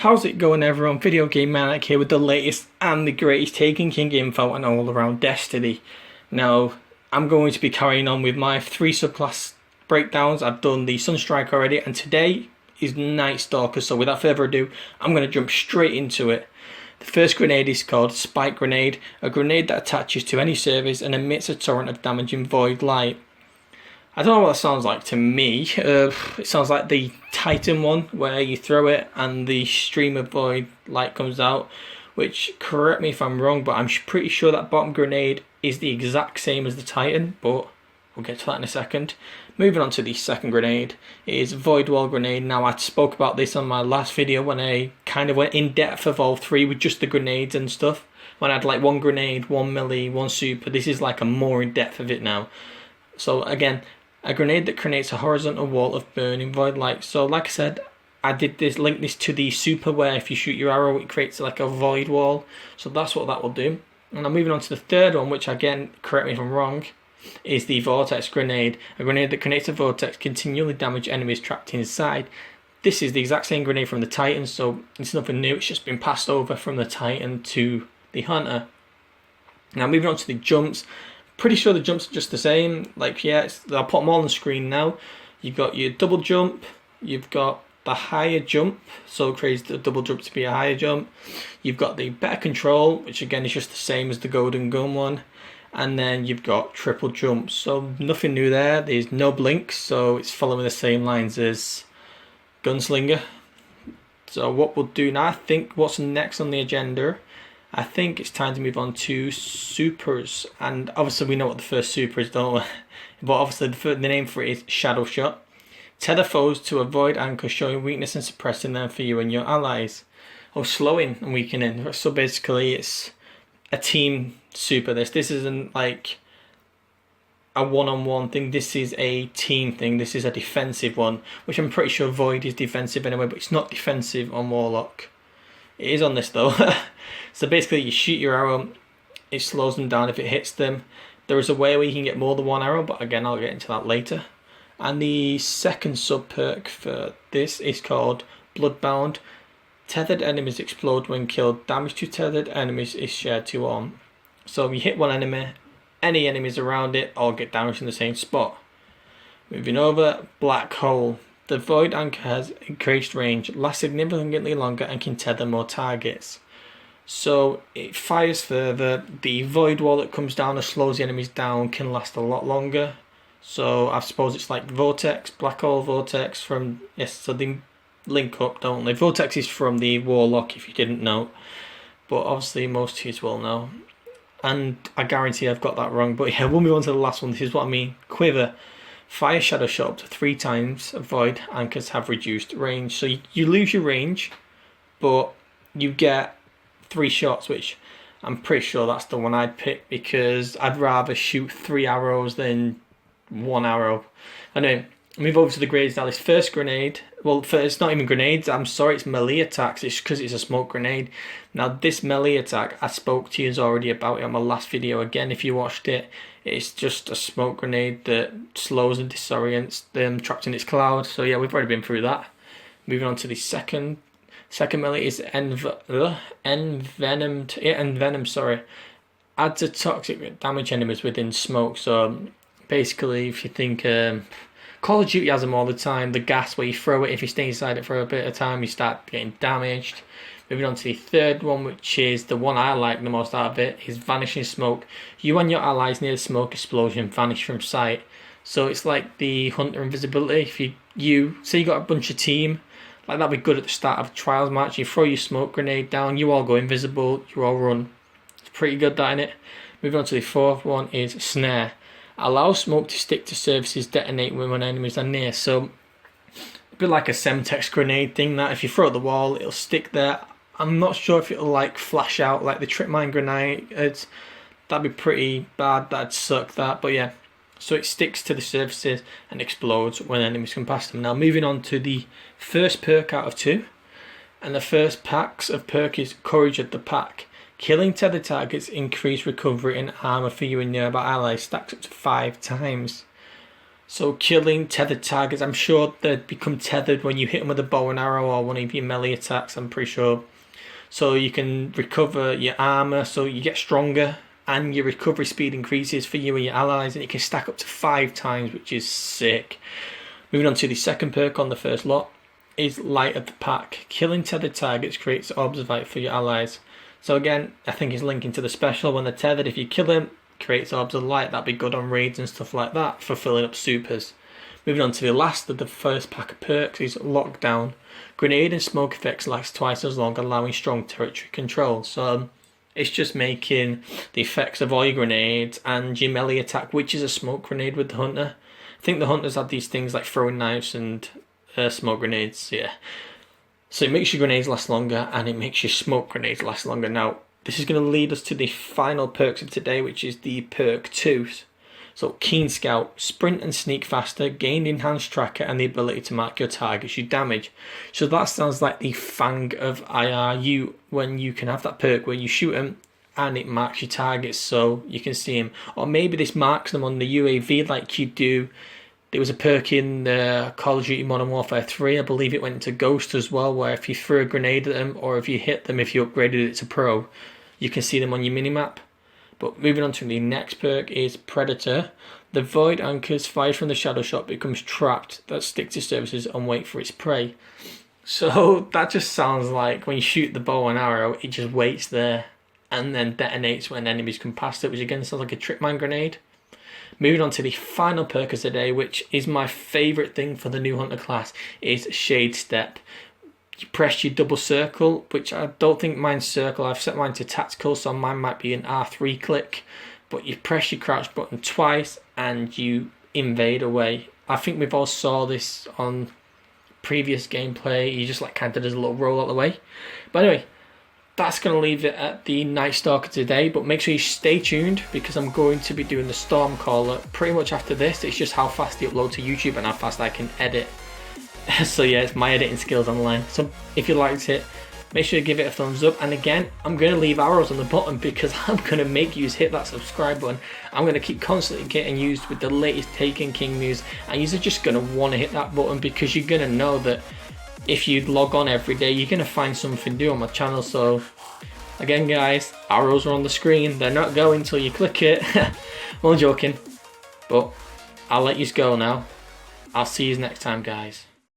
How's it going, everyone? Video Game Manic here with the latest and the greatest Taken King info and all around Destiny. Now, I'm going to be carrying on with my 3 subclass breakdowns. I've done the Sunstrike already, and today is Nightstalker. So without further ado, I'm going to jump straight into it. The first grenade is called Spike Grenade, a grenade that attaches to any surface and emits a torrent of damaging void light. I don't know what that sounds like to me. It sounds like the Titan one, where you throw it and the stream of void light comes out, which, correct me if I'm wrong, but I'm pretty sure that bottom grenade is the exact same as the Titan, but we'll get to that in a second. Moving on to the second grenade is Void Wall Grenade. Now, I spoke about this on my last video when I kind of went in depth of all three with just the grenades and stuff. When I had like one grenade, one melee, one super. This is like a more in depth of it now. So again, a grenade that creates a horizontal wall of burning void light. So like I said, I did link this to the super, where if you shoot your arrow it creates like a void wall. So that's what that will do. And I'm moving on to the third one, which again, correct me if I'm wrong, is the Vortex Grenade. A grenade that creates a vortex continually damage enemies trapped inside. This is the exact same grenade from the Titan, so it's nothing new. It's just been passed over from the Titan to the Hunter. Now moving on to the jumps. Pretty sure the jumps are just the same. Like, yeah, I'll put them all on the screen now. You've got your double jump, you've got the higher jump, so it creates the double jump to be a higher jump. You've got the better control, which again is just the same as the golden gun one. And then you've got triple jump, so nothing new there. There's no blinks, so it's following the same lines as Gunslinger. So what we'll do now, I think what's next on the agenda, I think it's time to move on to supers. And obviously we know what the first super is, don't we? But obviously the name for it is Shadow Shot. Tether foes to avoid anchors, showing weakness and suppressing them for you and your allies. Or slowing and weakening. So basically it's a team super. This isn't like a one-on-one thing. This is a team thing. This is a defensive one, which I'm pretty sure Void is defensive anyway, but it's not defensive on Warlock. It is on this though. So basically you shoot your arrow, it slows them down if it hits them. There is a way where you can get more than one arrow, but again I'll get into that later. And the second sub perk for this is called Bloodbound. Tethered enemies explode when killed. Damage to tethered enemies is shared to all. So if you hit one enemy, any enemies around it all get damaged in the same spot. Moving over, Black Hole. The Void Anchor has increased range, lasts significantly longer and can tether more targets. So it fires further. The Void Wall that comes down and slows the enemies down can last a lot longer. So I suppose it's like Vortex, Black Hole, Vortex from, yes, so they link up, don't they? Vortex is from the Warlock, if you didn't know. But obviously most of you will know. And I guarantee I've got that wrong. But yeah, we'll move on to the last one. This is what I mean. Quiver. Fire Shadow Shot up to 3 times. Void anchors have reduced range. So you lose your range, but you get 3 shots, which I'm pretty sure that's the one I'd pick, because I'd rather shoot 3 arrows than 1 arrow. Anyway, move over to the grades now. This first grenade, well, it's not even grenades, I'm sorry, it's melee attacks. It's because it's a smoke grenade. Now this melee attack, I spoke to you already about it on my last video. Again, if you watched it, it's just a smoke grenade that slows and disorients them trapped in its cloud. So yeah, we've already been through that. Moving on to the second melee is Envenom, sorry. Adds a toxic damage enemies within smoke. So basically, if you think Call of Duty has them all the time. The gas where you throw it, if you stay inside it for a bit of time, you start getting damaged. Moving on to the third one, which is the one I like the most out of it, is Vanishing Smoke. You and your allies near the smoke explosion vanish from sight. So it's like the Hunter invisibility. If you say you got a bunch of team, like that'd be good at the start of a trials match. You throw your smoke grenade down, you all go invisible, you all run. It's pretty good, that, innit? Moving on to the fourth one is Snare. Allow smoke to stick to surfaces, detonate when enemies are near. So a bit like a Semtex grenade thing, that if you throw at the wall, it'll stick there. I'm not sure if it'll like flash out like the Trip Mine grenade. That'd be pretty bad, that'd suck, that. But yeah, so it sticks to the surfaces and explodes when enemies come past them. Now moving on to the first perk out of 2. And the first packs of perk is Courage of the Pack. Killing tethered targets increase recovery and armor for you and nearby allies, stacks up to 5 times. So killing tethered targets, I'm sure they become tethered when you hit them with a bow and arrow or one of your melee attacks, I'm pretty sure. So you can recover your armor, so you get stronger, and your recovery speed increases for you and your allies, and it can stack up to 5 times, which is sick. Moving on to the second perk on the first lot is Light of the Pack. Killing tethered targets creates orbs of light for your allies. So again, I think it's linking to the special. When they're tethered, if you kill them, creates orbs of light. That'd be good on raids and stuff like that for filling up supers. Moving on to the last of the first pack of perks is Lockdown. Grenade and smoke effects last twice as long, allowing strong territory control. So it's just making the effects of all your grenades and your melee attack, which is a smoke grenade with the hunter. I think the hunters have these things like throwing knives and smoke grenades, yeah. So it makes your grenades last longer and it makes your smoke grenades last longer. Now, this is going to lead us to the final perks of today, which is the perk 2. So Keen Scout, sprint and sneak faster, gained enhanced tracker and the ability to mark your targets, your damage. So that sounds like the Fang of IRU, when you can have that perk where you shoot them and it marks your targets so you can see them. Or maybe this marks them on the UAV like you do. There was a perk in Call of Duty Modern Warfare 3, I believe it went into Ghost as well, where if you threw a grenade at them or if you hit them, if you upgraded it to Pro, you can see them on your minimap. But moving on to the next perk is Predator. The Void Anchors fired from the Shadow Shot becomes trapped that stick to surfaces and wait for its prey. So that just sounds like when you shoot the bow and arrow, it just waits there and then detonates when enemies come past it, which again sounds like a Tripman grenade. Moving on to the final perk of the day, which is my favourite thing for the new Hunter class, is Shade Step. You press your double circle, which I don't think mine's circle. I've set mine to tactical, so mine might be an R3 click. But you press your crouch button twice and you invade away. I think we've all saw this on previous gameplay. You just like kind of does a little roll out the way. But anyway, that's going to leave it at the Nightstalker today. But make sure you stay tuned because I'm going to be doing the Stormcaller pretty much after this. It's just how fast they upload to YouTube and how fast I can edit. So yeah, it's my editing skills online. So if you liked it, make sure you give it a thumbs up. And again, I'm going to leave arrows on the bottom because I'm going to make you hit that subscribe button. I'm going to keep constantly getting used with the latest Taken King news. And you're just going to want to hit that button because you're going to know that if you log on every day, you're going to find something new on my channel. So again, guys, arrows are on the screen. They're not going until you click it. Well, I'm joking. But I'll let you go now. I'll see you next time, guys.